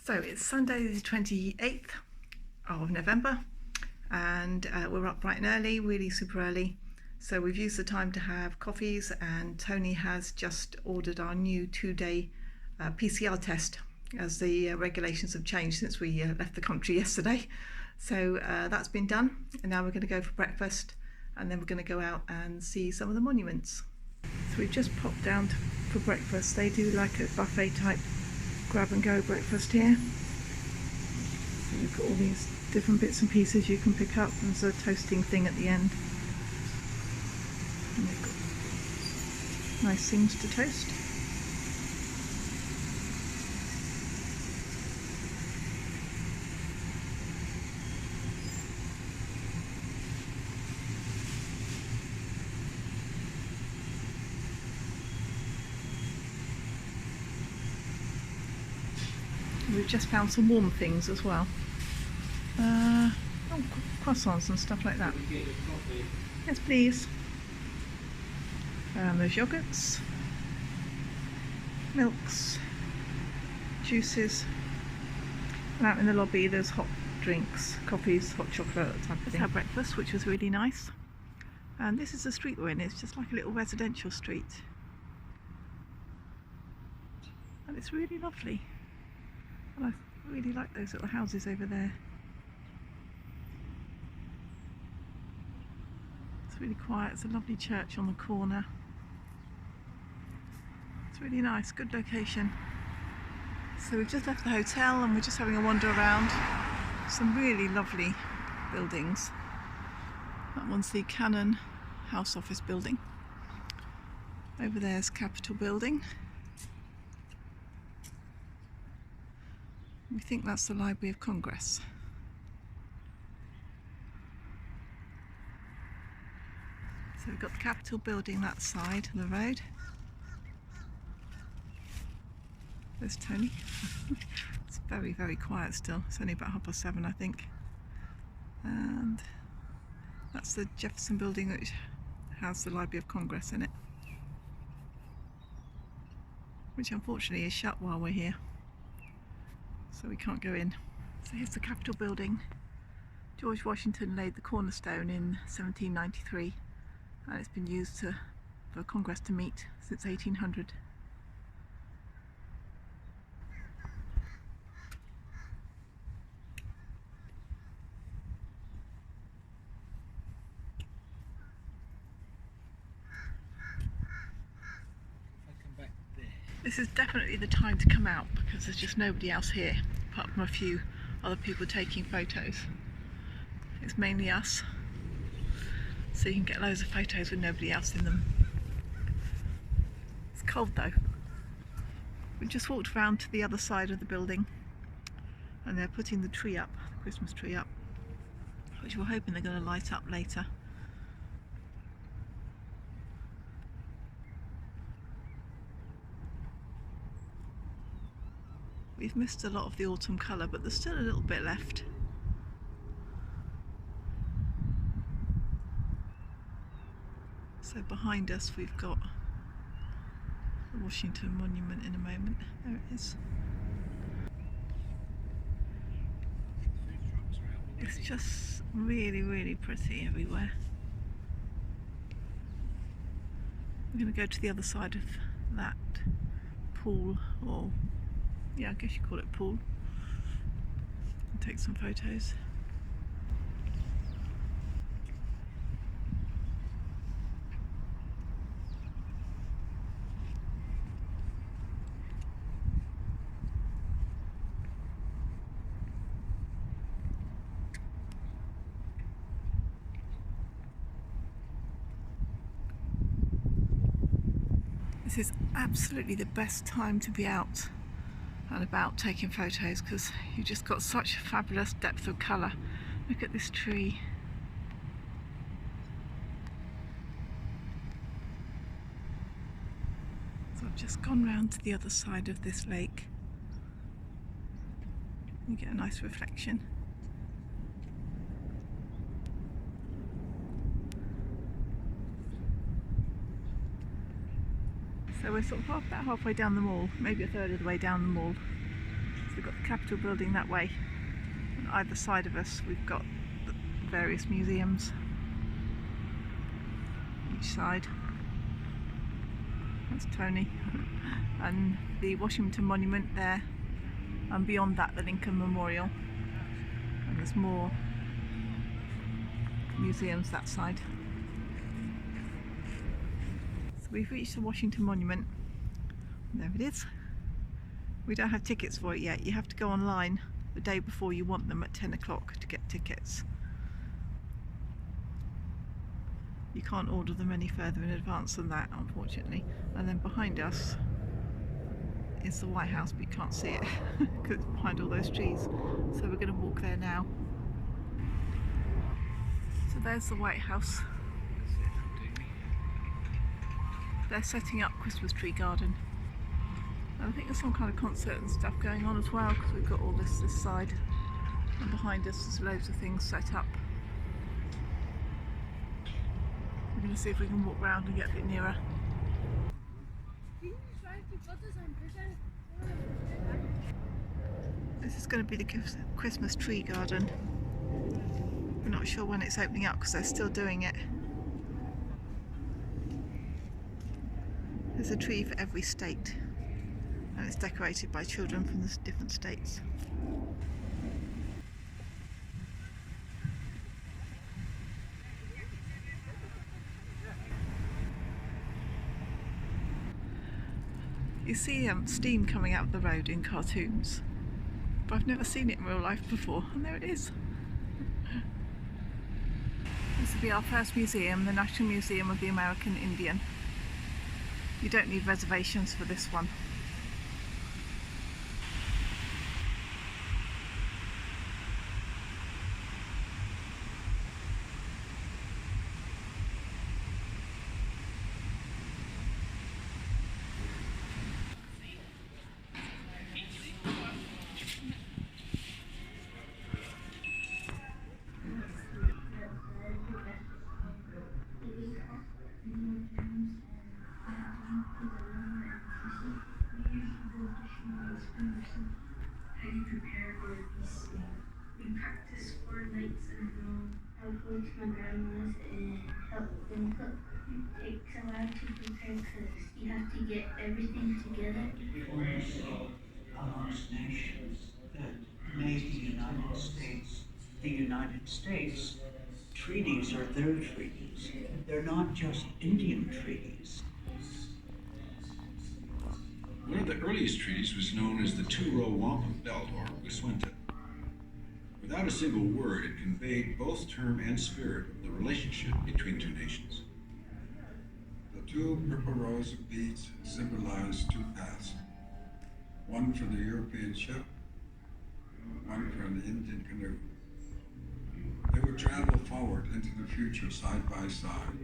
So it's Sunday the 28th of November and we're up bright and early, really super early. So we've used the time to have coffees, and Tony has just ordered our new 2-day PCR test as the regulations have changed since we left the country yesterday. So that's been done, and now we're going to go for breakfast, and then we're going to go out and see some of the monuments. So we've just popped down for breakfast. They do like a buffet type grab and go breakfast here. So you've got all these different bits and pieces you can pick up. There's a toasting thing at the end. And they've got nice things to toast. We've just found some warm things as well. Croissants and stuff like that. Yes, please. There's yogurts, milks, juices. And out in the lobby there's hot drinks, coffees, hot chocolate, that type of thing. Just had breakfast, which was really nice. And this is the street we're in. It's just like a little residential street. And it's really lovely. And I really like those little houses over there. It's really quiet. It's a lovely church on the corner. It's really nice, good location. So we've just left the hotel and we're just having a wander around. Some really lovely buildings. That one's the Canon House Office building. Over there's Capitol building. We think that's the Library of Congress. So we've got the Capitol building that side of the road. There's Tony. It's very, very quiet still. It's only about 7:30, I think. And that's the Jefferson building, which has the Library of Congress in it, which unfortunately is shut while we're here, so we can't go in. So here's the Capitol building. George Washington laid the cornerstone in 1793, and it's been used for Congress to meet since 1800. This is definitely the time to come out because there's just nobody else here apart from a few other people taking photos. It's mainly us, so you can get loads of photos with nobody else in them. It's cold though. We just walked around to the other side of the building and they're putting the tree up, the Christmas tree up, which we're hoping they're going to light up later. We've missed a lot of the autumn colour, but there's still a little bit left. So behind us we've got the Washington Monument in a moment. There it is. It's just really, really pretty everywhere. We're going to go to the other side of that pool, or yeah, I guess you call it pool, and take some photos. This is absolutely the best time to be out and about taking photos because you've just got such a fabulous depth of colour. Look at this tree. So I've just gone round to the other side of this lake. You get a nice reflection. So we're sort of about halfway down the mall, maybe a third of the way down the mall. we've got the Capitol building that way. On either side of us we've got the various museums each side. That's Tony. And the Washington Monument there, and beyond that the Lincoln Memorial, and there's more museums that side. So we've reached the Washington Monument. There it is. We don't have tickets for it yet. You have to go online the day before you want them at 10 o'clock to get tickets. You can't order them any further in advance than that, unfortunately. And then behind us is the White House, but you can't see it because it's behind all those trees. So we're going to walk there now. So there's the White House. They're setting up Christmas tree garden. And I think there's some kind of concert and stuff going on as well, because we've got all this side, and behind us there's loads of things set up. We're going to see if we can walk round and get a bit nearer. This is going to be the Christmas tree garden. We're not sure when it's opening up because they're still doing it. There's a tree for every state, and it's decorated by children from the different states. You see steam coming out of the road in cartoons, but I've never seen it in real life before, and there it is. This will be our first museum, the National Museum of the American Indian. You don't need reservations for this one. How do you prepare for a feast? We practice 4 nights in a row. I would go to my grandma's and help them cook. It takes a while to prepare because you have to get everything together. Before you say amongst nations that made the United States, treaties are their treaties. They're not just Indian treaties. One of the earliest treaties was known as the Two-Row Wampum Belt, or Wiswenta. Without a single word, it conveyed both term and spirit of the relationship between two nations. The two purple rows of beads symbolize 2 paths, one for the European ship, one for the Indian canoe. They would travel forward into the future side by side,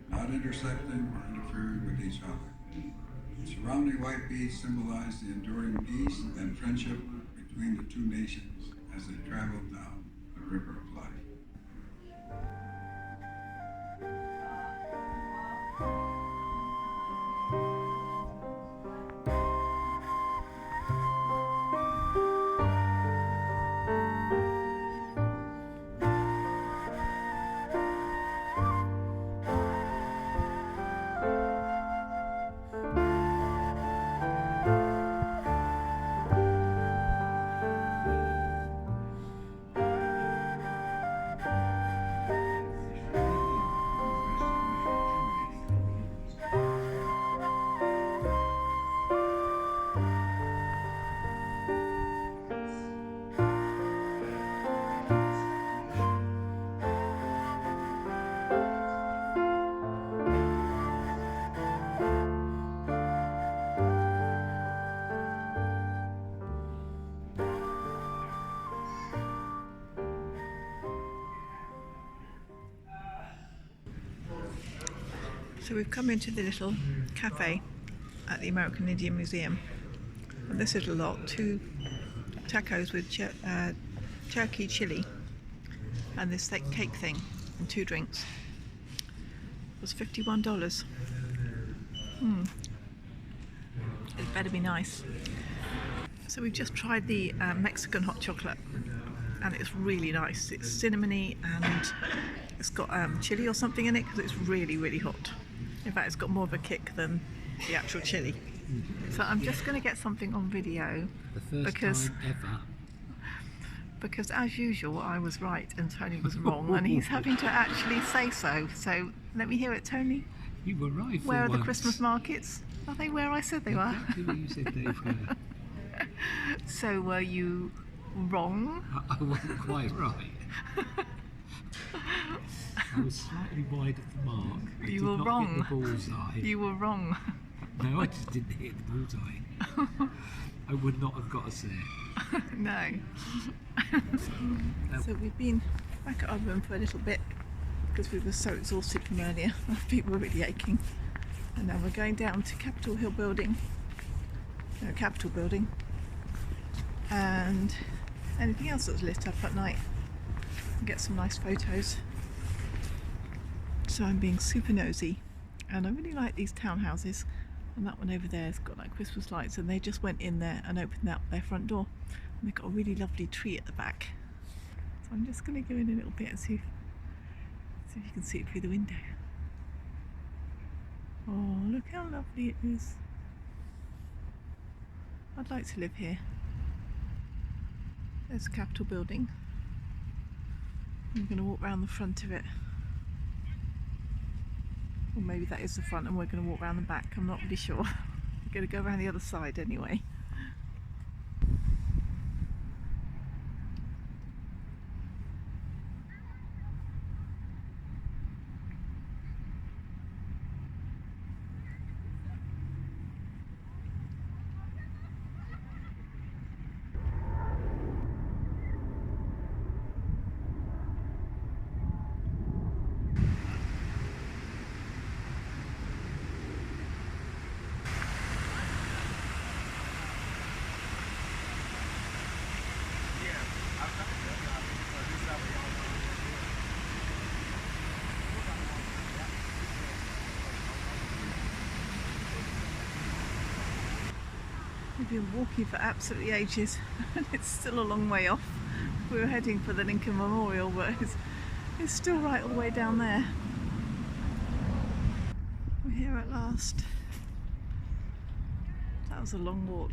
not intersecting or interfering with each other. The surrounding white beads symbolize the enduring peace and friendship between the two nations as they traveled down the river of life. So we've come into the little cafe at the American Indian Museum, and this little lot, 2 tacos with turkey chili and this cake thing and 2 drinks, was $51. It better be nice. So we've just tried the Mexican hot chocolate, and it's really nice. It's cinnamony and it's got chili or something in it because it's really, really hot. In fact, it's got more of a kick than the actual chili. So I'm just going to get something on video The first because time ever. because as usual I was right and Tony was wrong, and he's having to actually say so. So let me hear it, Tony. You were right for Where are the once. Christmas markets? Are they where I said they were? Exactly where you said they were. So were you wrong? I wasn't quite right. I was slightly wide of the mark. I You did were not wrong. hit the bullseye. You were wrong. No, I just didn't hit the bullseye. I would not have got us there. No. So we've been back at our room for a little bit because we were so exhausted from earlier. Our feet were really aching. And now we're going down to Capitol Hill Building. No, Capitol Building. And anything else that's lit up at night. And get some nice photos. So I'm being super nosy. And I really like these townhouses. And that one over there has got like Christmas lights, and they just went in there and opened up their front door. And they've got a really lovely tree at the back. So I'm just going to go in a little bit and see if you can see it through the window. Oh, look how lovely it is. I'd like to live here. There's the Capitol building. I'm going to walk around the front of it. Or maybe that is the front and we're going to walk around the back. I'm not really sure. We're going to go around the other side anyway. We've been walking for absolutely ages and it's still a long way off. We were heading for the Lincoln Memorial, but it's still right all the way down there. We're here at last. That was a long walk.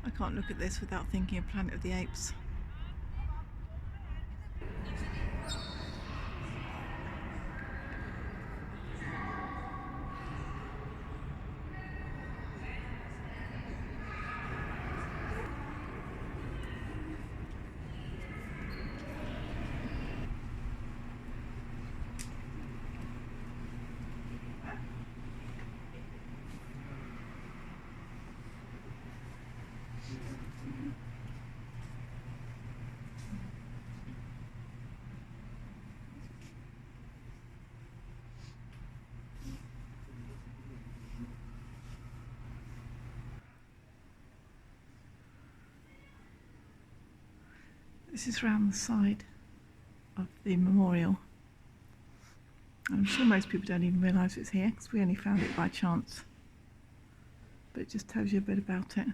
I can't look at this without thinking of Planet of the Apes. This is round the side of the memorial. I'm sure most people don't even realise it's here because we only found it by chance. But it just tells you a bit about it.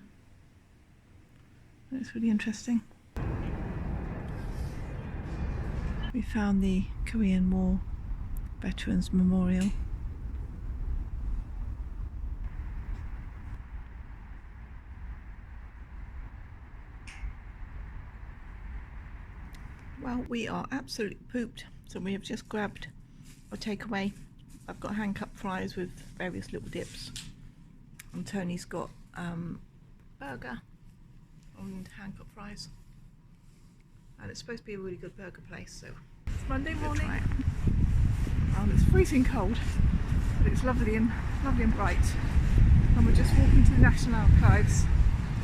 It's really interesting. We found the Korean War Veterans Memorial. Well, we are absolutely pooped, so we have just grabbed a takeaway. I've got hand cut fries with various little dips, and Tony's got burger and hand cut fries. And it's supposed to be a really good burger place, so it's Monday morning. It's freezing cold, but it's lovely and bright. And we're just walking to the National Archives.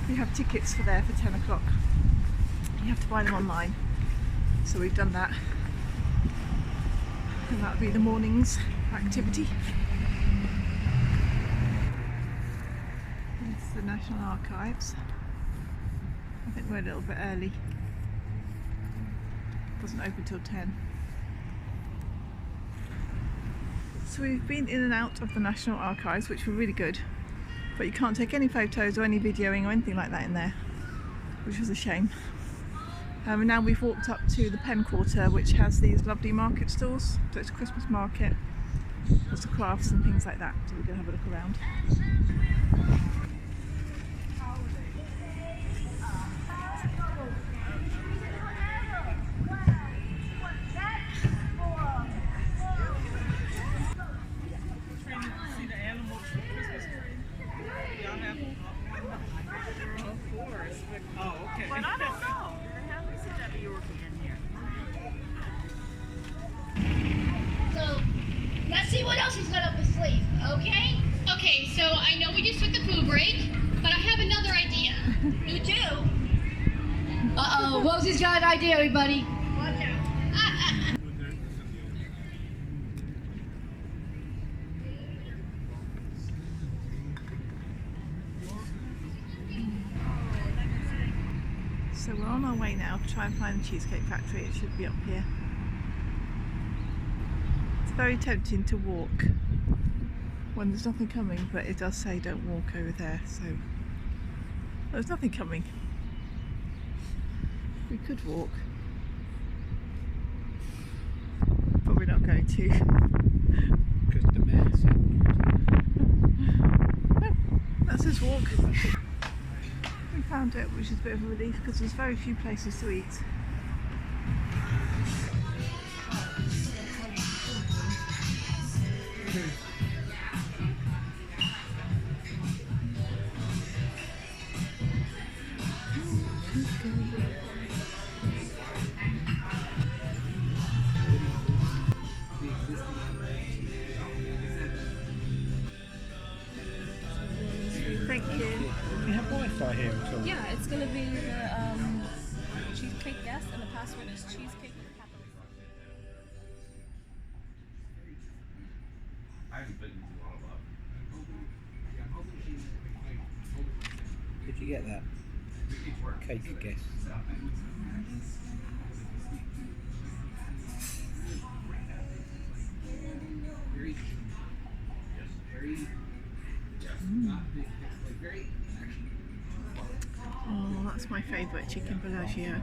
We have tickets for there for 10 o'clock. You have to buy them online. So we've done that, and that'll be the morning's activity. It's the National Archives. I think we're a little bit early. It doesn't open till 10. So we've been in and out of the National Archives, which were really good, but you can't take any photos or any videoing or anything like that in there, which was a shame. And now we've walked up to the Pen Quarter, which has these lovely market stalls. So it's a Christmas market, lots of crafts and things like that. So we're going to have a look around. So, let's see what else he's got up his sleeve, okay? Okay, so I know we just took the food break, but I have another idea. You too? Uh-oh, Rosie's got an idea, everybody. Watch out. So we're on our way now to try and find the Cheesecake Factory. It should be up here. It's very tempting to walk when there's nothing coming, but it does say don't walk over there, so there's nothing coming. We could walk, but we're not going to. Because the man said Let's just walk. We found it, which is a bit of a relief because there's very few places to eat. Thank you. Do you have Wi-Fi here at all? Yeah, it's gonna be the cheesecake yes, and the password is cheesecake with capital. Did you get that? Cake guess. Oh, that's my favourite, chicken bellagio.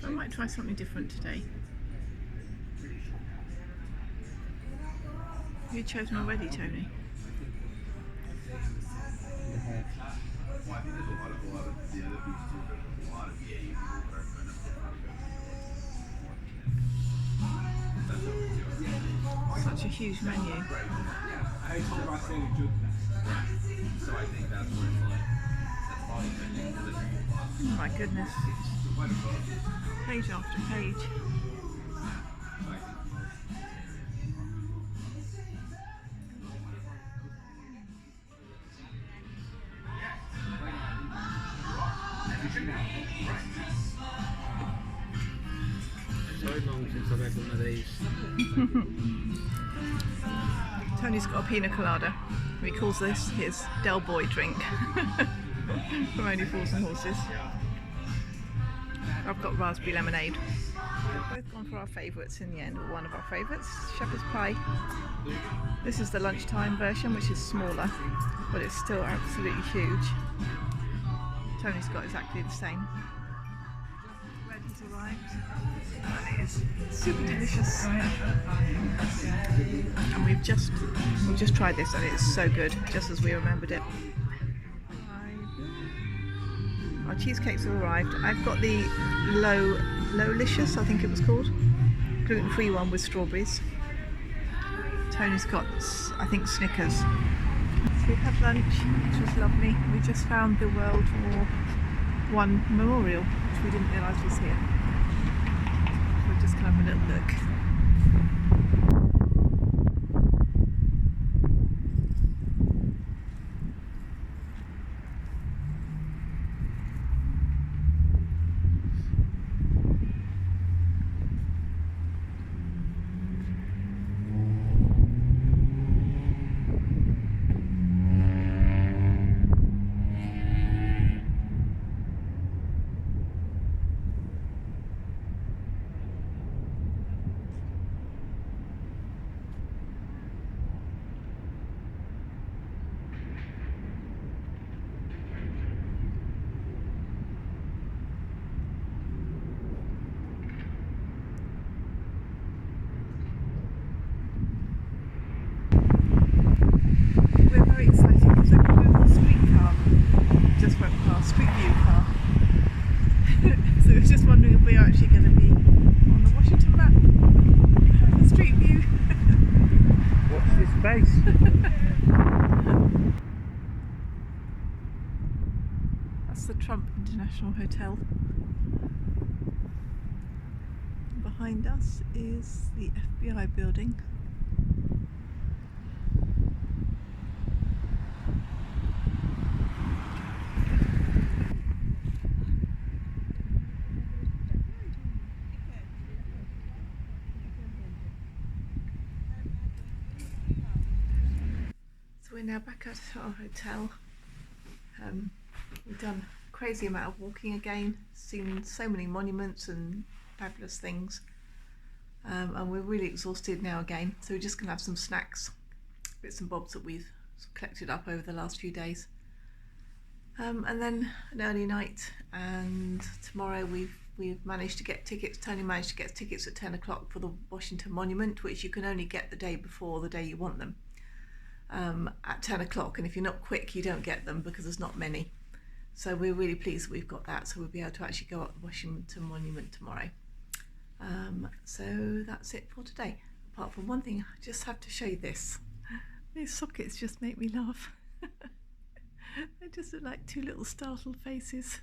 I might try something different today. You chosen already, Tony? Such a huge menu. Oh my goodness. Page after page. So long since I've had one of these. Tony's got a pina colada. He calls this his Del Boy drink from Only Fools and Horses. I've got raspberry lemonade. We've both gone for our favourites in the end, or one of our favourites, shepherd's pie. This is the lunchtime version, which is smaller, but it's still absolutely huge. Tony's got exactly the same. Bread has arrived, and it is super delicious. And we've just tried this, and it's so good, just as we remembered it. Our cheesecakes have arrived. I've got the Lowlicious, I think it was called, gluten-free one with strawberries. Tony's got, I think, Snickers. So we had lunch, which was lovely. We just found the World War I memorial, which we didn't realise was here. So we're just going to have a little look. very exciting because a Google streetcar just went past, Street View car. So I was just wondering if we are actually going to be on the Washington map, the Street View. Watch this space. That's the Trump International Hotel. Behind us is the FBI building. So we're now back at our hotel. We've done a crazy amount of walking again, seen so many monuments and fabulous things, and we're really exhausted now again, so we're just going to have some snacks, bits and bobs that we've collected up over the last few days, and then an early night. And tomorrow we've managed to get tickets. Tony managed to get tickets at 10 o'clock for the Washington Monument, which you can only get the day before, the day you want them, at 10 o'clock, and if you're not quick you don't get them because there's not many. So we're really pleased that we've got that, so we'll be able to actually go up the Washington Monument tomorrow. So that's it for today. Apart from one thing, I just have to show you this. These sockets just make me laugh. They just look like two little startled faces.